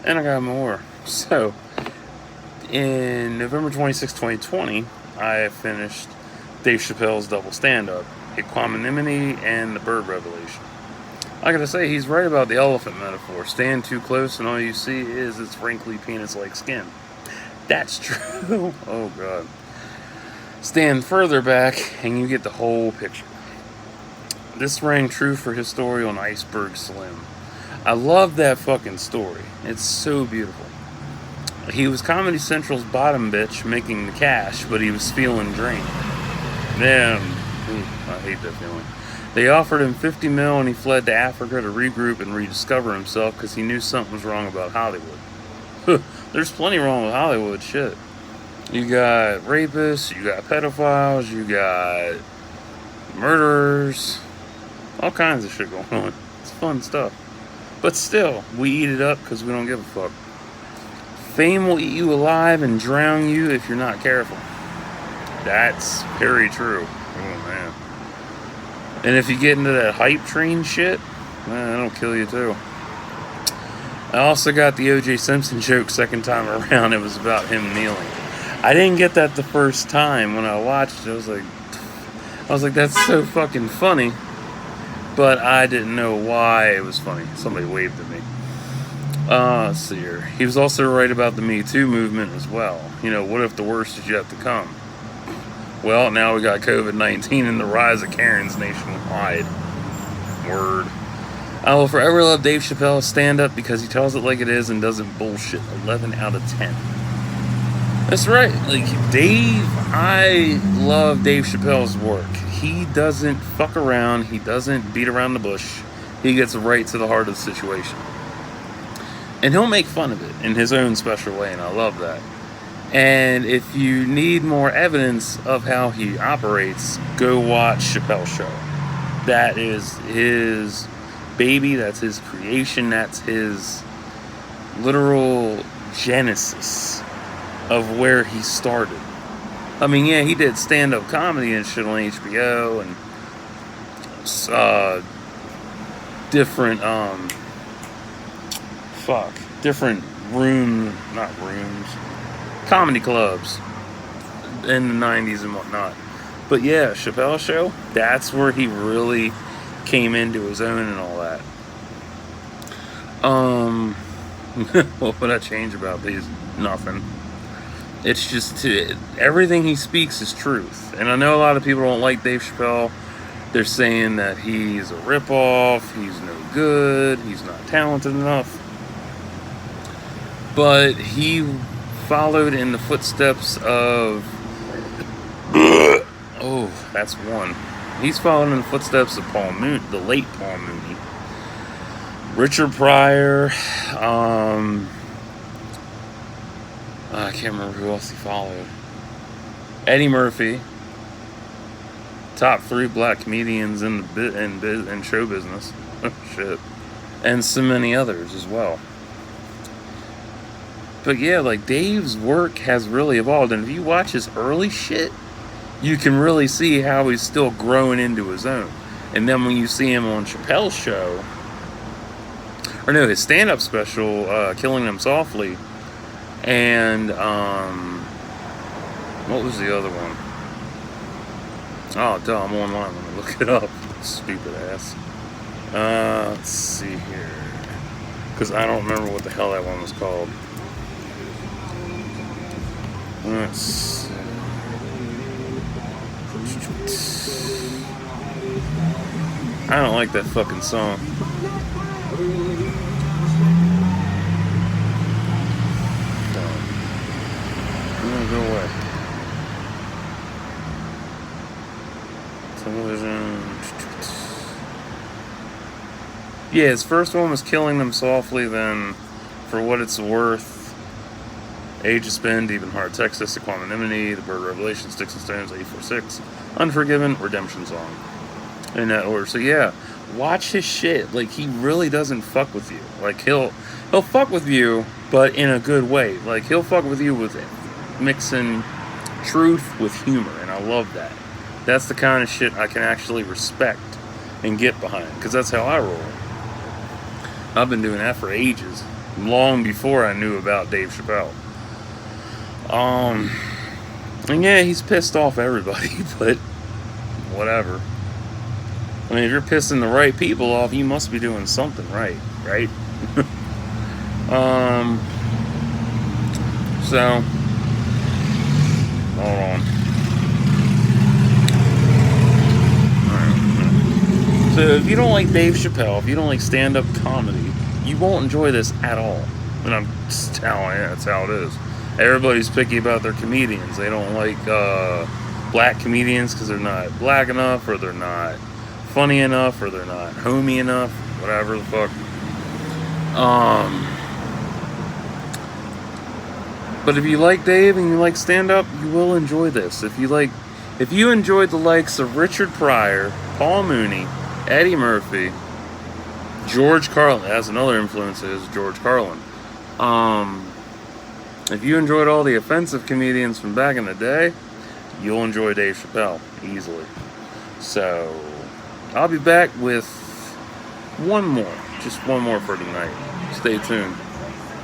And I got more. So, in November 26, 2020, I finished Dave Chappelle's double stand-up, Equanimity and the Bird Revelation. I gotta say, he's right about the elephant metaphor. Stand too close and all you see is its wrinkly penis-like skin. That's true. Oh, God. Stand further back and you get the whole picture. This rang true for his story on Iceberg Slim. I love that fucking story. It's so beautiful. He was Comedy Central's bottom bitch making the cash, but he was feeling drained. Damn. I hate that feeling. They offered him $50 million and he fled to Africa to regroup and rediscover himself because he knew something was wrong about Hollywood. There's plenty wrong with Hollywood, shit. You got rapists, you got pedophiles, you got murderers, all kinds of shit going on. It's fun stuff. But still, we eat it up because we don't give a fuck. Fame will eat you alive and drown you if you're not careful. That's very true. Oh, man. And if you get into that hype train shit, man, that'll kill you too. I also got the O.J. Simpson joke second time around. It was about him kneeling. I didn't get that the first time. When I watched it, I was like, that's so fucking funny. But I didn't know why it was funny. Somebody waved at me. Let's see here. He was also right about the Me Too movement as well. You know, what if the worst is yet to come? Well, now we got COVID-19 and the rise of Karens nationwide. Word. I will forever love Dave Chappelle's stand-up because he tells it like it is and doesn't bullshit. 11 out of 10. That's right. Like, I love Dave Chappelle's work. He doesn't fuck around. He doesn't beat around the bush. He gets right to the heart of the situation. And he'll make fun of it in his own special way, and I love that. And if you need more evidence of how he operates, go watch Chappelle Show. That is his baby. That's his creation. That's his literal genesis of where he started. I mean, yeah, he did stand-up comedy and shit on HBO and different comedy clubs in the 90s and whatnot. But yeah, Chappelle Show, that's where he really came into his own and all that. What would I change about these? Nothing. It's just everything he speaks is truth. And I know a lot of people don't like Dave Chappelle. They're saying that he's a ripoff, he's no good, he's not talented enough. But he followed in the footsteps of... oh, that's one. He's following in the footsteps of Paul Mooney, the late Paul Mooney. Richard Pryor, I can't remember who else he followed. Eddie Murphy. Top 3 black comedians in show business. Oh, shit. And so many others as well. But yeah, like, Dave's work has really evolved. And if you watch his early shit, you can really see how he's still growing into his own. And then when you see him on Chappelle's show, or no, his stand-up special, Killing Them Softly, and what was the other one? Oh, duh, I'm online. Let me look it up. Stupid ass. Let's see here, because I don't remember what the hell that one was called. Let's see. I don't like that fucking song. Go away. Television. Yeah, his first one was Killing Them Softly, then For What It's Worth, Age of Spin, Deep in Heart, Texas, Equanimity, The Bird Revelation, Sticks and Stones, 846, Unforgiven, Redemption Song. In that order. So yeah, watch his shit. Like, he really doesn't fuck with you. Like, he'll fuck with you, but in a good way. Like, he'll fuck with you with mixing truth with humor, and I love that. That's the kind of shit I can actually respect and get behind, because that's how I roll. I've been doing that for ages. long before I knew about Dave Chappelle. And yeah, he's pissed off everybody, but whatever. I mean, if you're pissing the right people off, you must be doing something right? So, hold on. So, if you don't like Dave Chappelle, if you don't like stand-up comedy, you won't enjoy this at all. And I'm just telling you, that's how it is. Everybody's picky about their comedians. They don't like black comedians because they're not black enough, or they're not funny enough, or they're not homey enough, whatever the fuck. But if you like Dave and you like stand-up, you will enjoy this. If you enjoyed the likes of Richard Pryor, Paul Mooney, Eddie Murphy, George Carlin, that's another influence, is George Carlin. If you enjoyed all the offensive comedians from back in the day, you'll enjoy Dave Chappelle easily. So, I'll be back with just one more for tonight. Stay tuned.